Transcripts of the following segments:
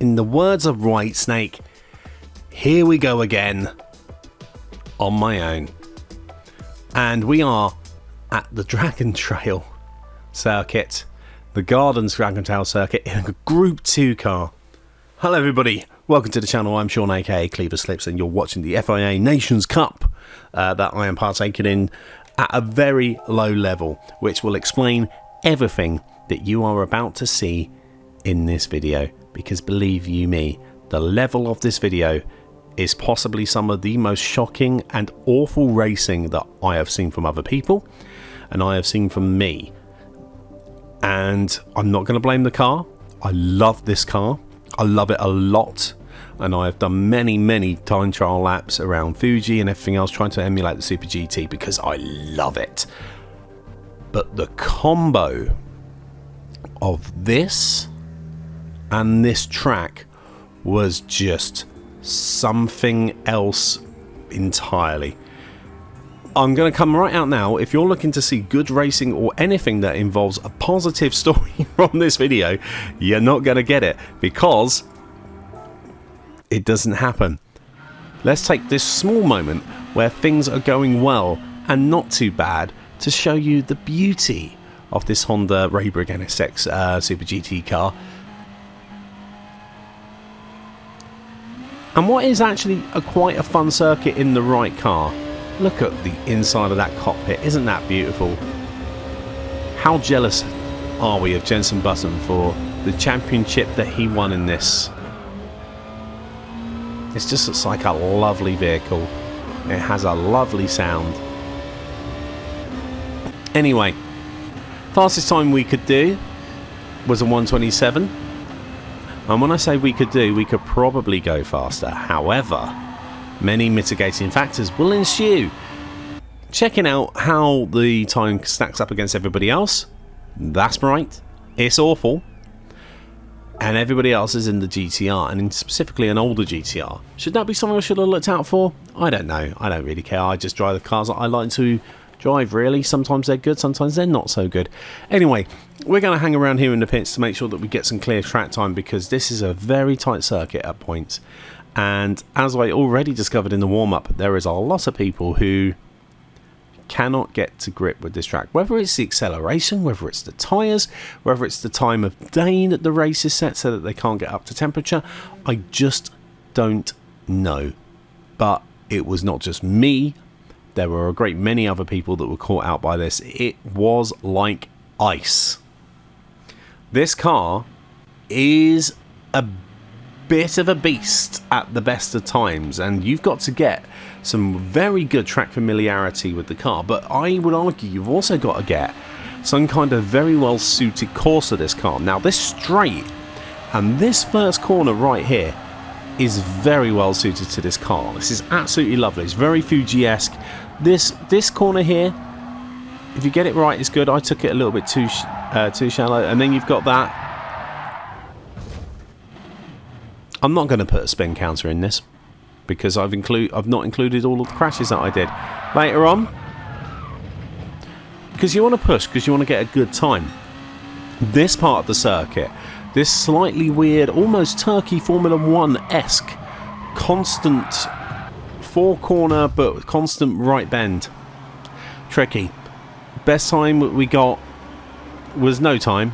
In the words of White Snake, here we go again on my own. And we are at the Dragon Trail circuit, the Gardens Dragon Trail circuit in a Group 2 car. Hello everybody, welcome to the channel. I'm Sean aka Cleaver Slips and you're watching the FIA Nations Cup that I am partaking in at a very low level, which will explain everything that you are about to see in this video, because believe you me, the level of this video is possibly some of the most shocking and awful racing that I have seen from other people and I have seen from me. And I'm not going to blame the car. I love this car, I love it a lot, and I've done many time trial laps around Fuji and everything else trying to emulate the Super GT because I love it. But the combo of this and this track was just something else entirely. I'm going to come right out now. If you're looking to see good racing or anything that involves a positive story from this video, you're not going to get it because it doesn't happen. Let's take this small moment where things are going well and not too bad to show you the beauty of this Honda Raybrigg NSX Super GT car. And what is actually quite a fun circuit in the right car. Look at the inside of that cockpit, isn't that beautiful? How jealous are we of Jenson Button for the championship that he won in this? It's just looks like a lovely vehicle. It has a lovely sound. Anyway, fastest time we could do was a 1:27. And when I say we could probably go faster. However, many mitigating factors will ensue. Checking out how the time stacks up against everybody else. That's right, it's awful. And everybody else is in the GTR, and specifically an older GTR. Should that be something I should have looked out for? I don't know. I don't really care. I just drive the cars that I like to drive, really. Sometimes they're good, sometimes they're not so good. Anyway, we're going to hang around here in the pits to make sure that we get some clear track time, because this is a very tight circuit at points. And as I already discovered in the warm-up, there is a lot of people who cannot get to grip with this track. Whether it's the acceleration, whether it's the tyres, whether it's the time of day that the race is set so that they can't get up to temperature, I just don't know. But it was not just me. There were a great many other people that were caught out by this. It was like ice. This car is a bit of a beast at the best of times, and you've got to get some very good track familiarity with the car, but I would argue you've also got to get some kind of very well suited course of this car. Now this straight and this first corner right here is very well suited to this car. This is absolutely lovely. It's very Fuji-esque. This corner here, if you get it right, it's good. I took it a little bit too shallow, and then you've got that. I'm not going to put a spin counter in this because I've not included all of the crashes that I did later on, because you want to push, because you want to get a good time. This part of the circuit, this slightly weird, almost Turkey Formula 1-esque, constant four corner but constant right bend, tricky. Best time we got was no time,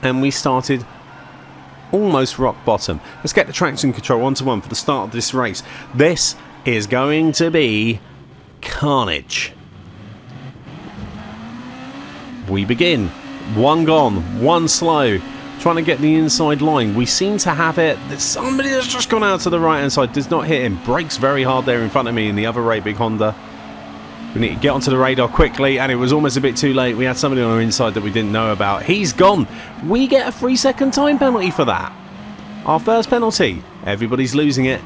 and we started almost rock bottom. Let's get the traction control 1-to-1 for the start of this race. This is going to be carnage. We begin. One gone, one slow, trying to get the inside line. We seem to have it. There's somebody that's just gone out to the right hand side, does not hit him, brakes very hard there in front of me in the other Raybrigg Honda. We need to get onto the radar quickly, and it was almost a bit too late. We had somebody on our inside that we didn't know about. He's gone. We get a 3-second time penalty for that. Our first penalty. Everybody's losing it.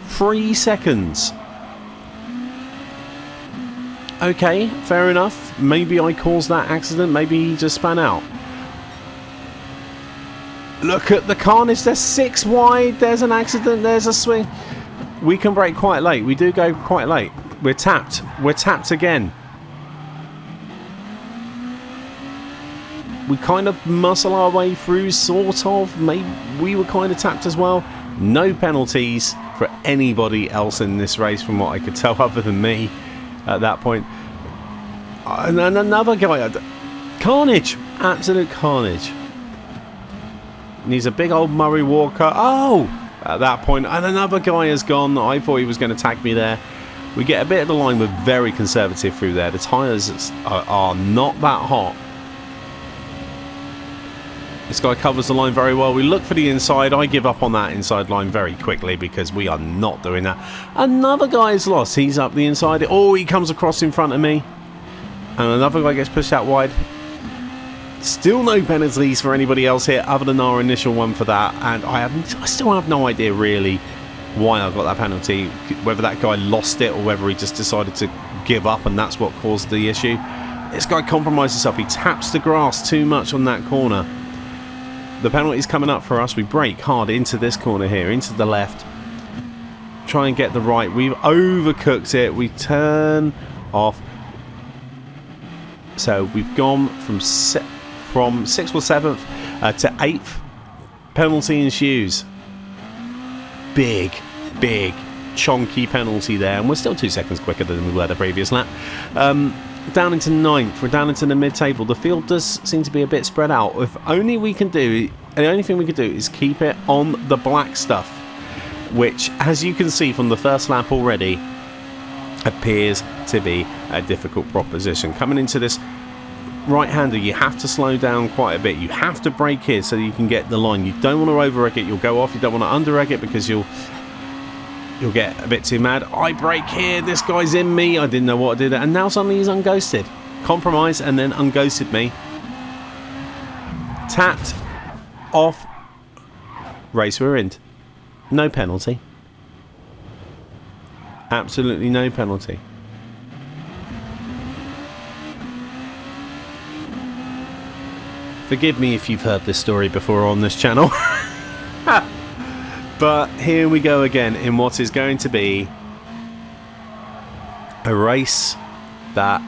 3 seconds. Okay, fair enough. Maybe I caused that accident. Maybe he just span out. Look at the carnage. There's 6 wide. There's an accident. There's a swing. We can brake quite late. We do go quite late. We're tapped. We're tapped again. we kind of muscle our way through, sort of. Maybe we were kind of tapped as well. No penalties for anybody else in this race from what I could tell, other than me at that point. And then another guy, carnage, absolute carnage. And he's a big old Murray Walker. Oh, at that point, and another guy has gone. I thought he was going to tag me there. We get a bit of the line. We're very conservative through there. The tyres are not that hot. This guy covers the line very well. We look for the inside. I give up on that inside line very quickly because we are not doing that. Another guy is lost. He's up the inside. Oh, he comes across in front of me. And another guy gets pushed out wide. Still no penalties for anybody else here other than our initial one for that. And I still have no idea really why I got that penalty. Whether that guy lost it or whether he just decided to give up and that's what caused the issue. This guy compromised himself. He taps the grass too much on that corner. The penalty's coming up for us. We brake hard into this corner here, into the left. Try and get the right. We've overcooked it. We turn off. So we've gone from 6th or 7th to 8th. Penalty ensues. Big, chonky penalty there. And we're still 2 seconds quicker than we were the previous lap. Down into 9th. We're down into the mid-table. The field does seem to be a bit spread out. If only we can do, the only thing we can do is keep it on the black stuff, which, as you can see from the first lap already, appears to be a difficult proposition. Coming into this right-hander, you have to slow down quite a bit. You have to brake here so you can get the line. You don't want to over-egg it. You'll go off. You don't want to under-egg it because you'll get a bit too mad. I brake here. This guy's in me. I didn't know what I did. And now suddenly he's unghosted. Compromise and then unghosted me. Tapped. Off. Race we're in. No penalty. Absolutely no penalty. Forgive me if you've heard this story before on this channel. But here we go again in what is going to be a race that,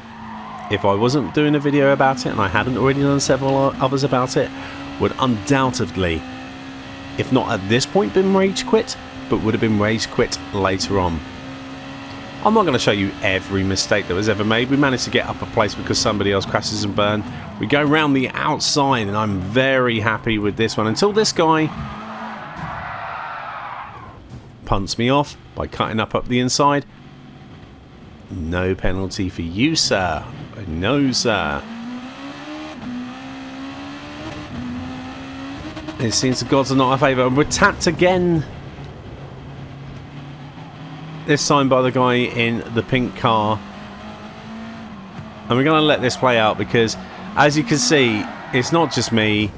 if I wasn't doing a video about it and I hadn't already done several others about it, would undoubtedly, if not at this point, been rage quit, but would have been rage quit later on. I'm not going to show you every mistake that was ever made. We managed to get up a place because somebody else crashes and burn. We go round the outside and I'm very happy with this one until this guy punts me off by cutting up the inside. No penalty for you, sir. No, sir. It seems the gods are not our favour. We're tapped again. This time by the guy in the pink car. And we're going to let this play out because, as you can see, it's not just me.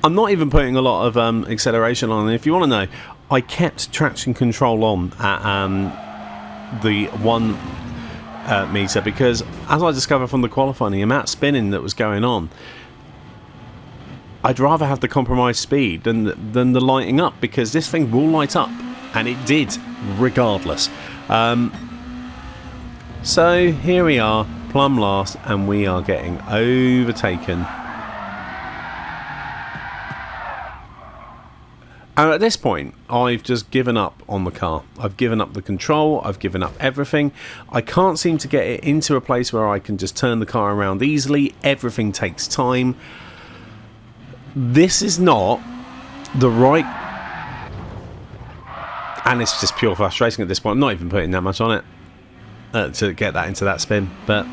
I'm not even putting a lot of acceleration on. And if you want to know, I kept traction control on at the 1 meter because, as I discovered from the qualifying, the amount of spinning that was going on, I'd rather have the compromised speed than the lighting up, because this thing will light up, and it did regardless. So here we are, plumb last, and we are getting overtaken. And at this point, I've just given up on the car. I've given up the control. I've given up everything. I can't seem to get it into a place where I can just turn the car around easily. Everything takes time. This is not the right... And it's just pure frustration at this point. I'm not even putting that much on it to get that into that spin. But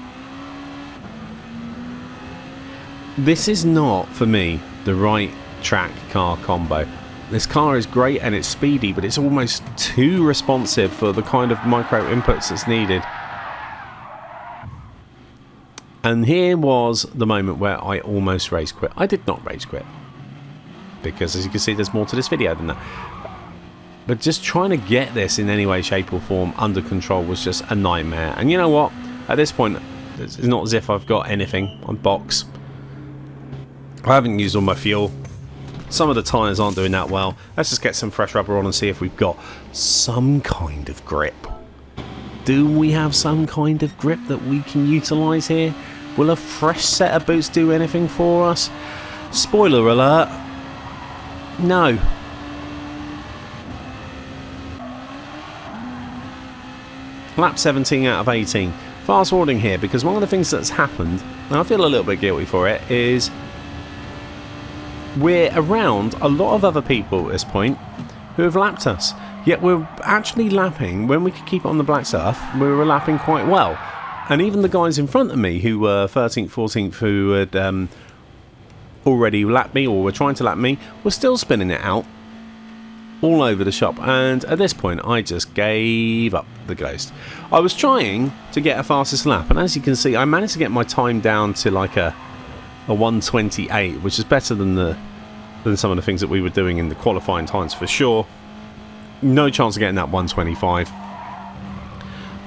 this is not, for me, the right track car combo. This car is great and it's speedy, but it's almost too responsive for the kind of micro inputs that's needed. And here was the moment where I almost rage quit. I did not rage quit, because as you can see, there's more to this video than that. But just trying to get this in any way, shape or form under control was just a nightmare. And you know what? At this point, it's not as if I've got anything on box. I haven't used all my fuel. Some of the tyres aren't doing that well. Let's just get some fresh rubber on and see if we've got some kind of grip. Do we have some kind of grip that we can utilise here? Will a fresh set of boots do anything for us? Spoiler alert, no. Lap 17 out of 18. Fast forwarding here, because one of the things that's happened, and I feel a little bit guilty for it, is we're around a lot of other people at this point who have lapped us. Yet we're actually lapping, when we could keep it on the black stuff, we were lapping quite well. And even the guys in front of me who were 13th, 14th, who had already lapped me or were trying to lap me, were still spinning it out all over the shop. And at this point I just gave up the ghost. I was trying to get a fastest lap, and as you can see I managed to get my time down to like a 1:28, which is better than some of the things that we were doing in the qualifying times for sure. No chance of getting that 1:25.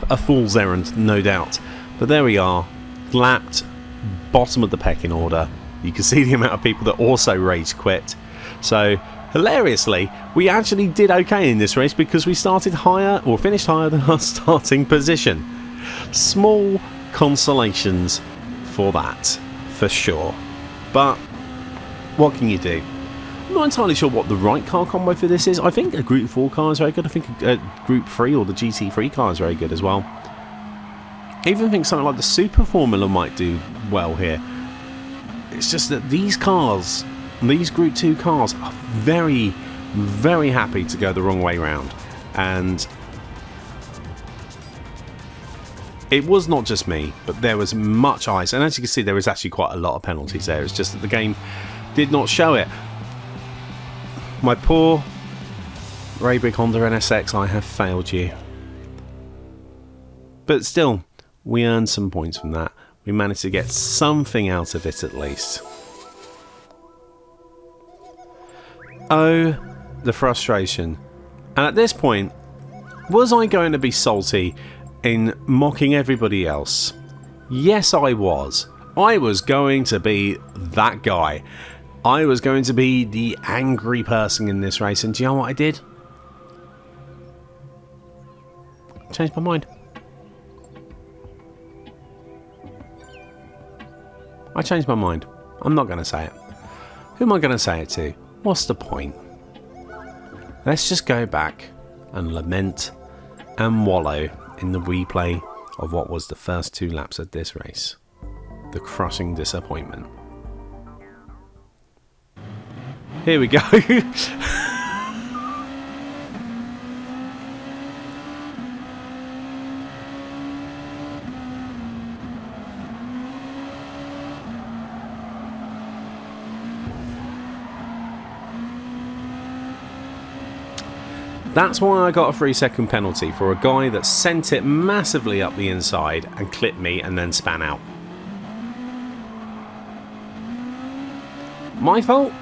A fool's errand, no doubt. But there we are, lapped, bottom of the pecking order. You can see the amount of people that also rage quit. So hilariously, we actually did okay in this race because we started higher, or finished higher than our starting position. Small consolations for that, for sure. But what can you do? I'm not entirely sure what the right car combo for this is. I think a Group 4 car is very good. I think a Group 3 or the GT3 car is very good as well. I even think something like the Super Formula might do well here. It's just that these cars, these Group 2 cars, are very, very happy to go the wrong way round. And it was not just me, but there was much ice. And as you can see, there was actually quite a lot of penalties there. It's just that the game did not show it. My poor very big Honda NSX, I have failed you. But still, we earned some points from that. We managed to get something out of it at least. Oh, the frustration. And at this point, was I going to be salty in mocking everybody else? Yes, I was. I was going to be that guy. I was going to be the angry person in this race. And do you know what I did? Changed my mind. I changed my mind. I'm not going to say it. Who am I going to say it to? What's the point? Let's just go back and lament and wallow in the replay of what was the first 2 laps of this race. The crushing disappointment. Here we go. That's why I got a 3-second penalty for a guy that sent it massively up the inside and clipped me and then span out. My fault?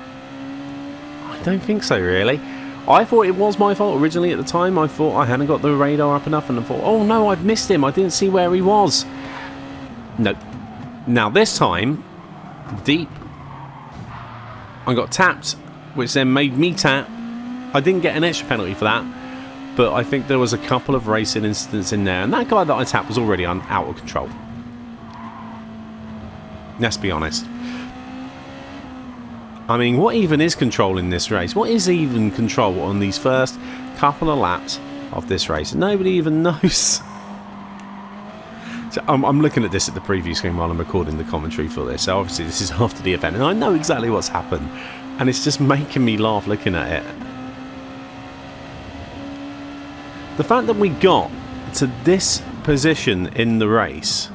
I don't think so, really. I thought it was my fault originally at the time. I thought I hadn't got the radar up enough and I thought, oh no, I've missed him. I didn't see where he was. Nope. Now this time, deep, I got tapped, which then made me tap. I didn't get an extra penalty for that, but I think there was a couple of racing incidents in there, and that guy that I tapped was already out of control. Let's be honest. I mean, what even is control in this race? What is even control on these first couple of laps of this race? Nobody even knows. So I'm looking at this at the preview screen while I'm recording the commentary for this. So obviously this is after the event, and I know exactly what's happened, and it's just making me laugh looking at it. The fact that we got to this position in the race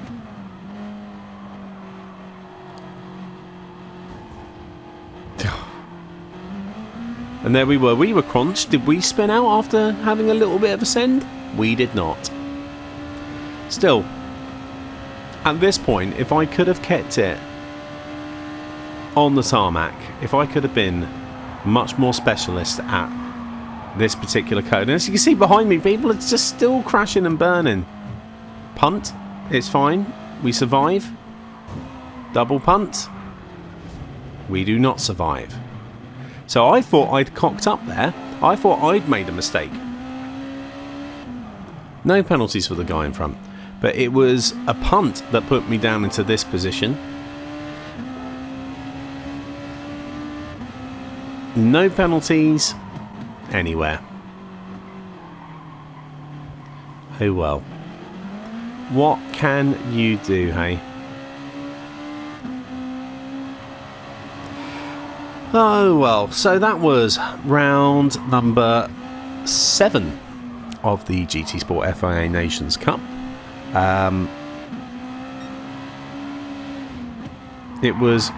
and there we were crunched. Did we spin out after having a little bit of a send? We did not. Still, at this point, if I could have kept it on the tarmac, if I could have been much more specialist at this particular code. And as you can see behind me, people are just still crashing and burning. Punt, it's fine. We survive. Double punt. We do not survive. So I thought I'd cocked up there. I thought I'd made a mistake. No penalties for the guy in front. But it was a punt that put me down into this position. No penalties anywhere. Oh well. What can you do, hey? Oh well, so that was round number 7 of the GT Sport FIA Nations Cup. It was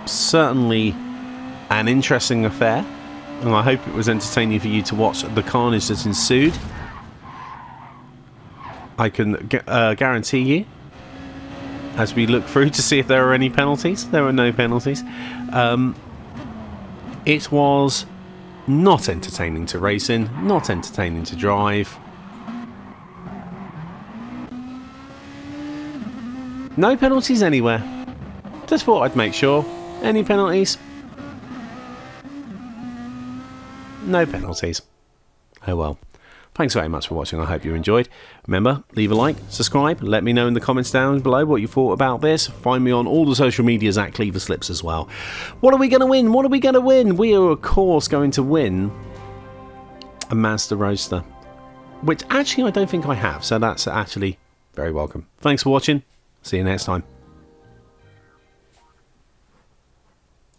certainly an interesting affair, and I hope it was entertaining for you to watch the carnage that ensued. I can guarantee you, as we look through to see if there are any penalties, there were no penalties. It was not entertaining to race in, not entertaining to drive. No penalties anywhere. Just thought I'd make sure. Any penalties? No penalties. Oh well. Thanks very much for watching. I hope you enjoyed. Remember, leave a like, subscribe, let me know in the comments down below what you thought about this. Find me on all the social medias at Cleaver Slips as well. What are we going to win? What are we going to win? We are, of course, going to win a Mazda Roadster, which actually I don't think I have, so that's actually very welcome. Thanks for watching. See you next time.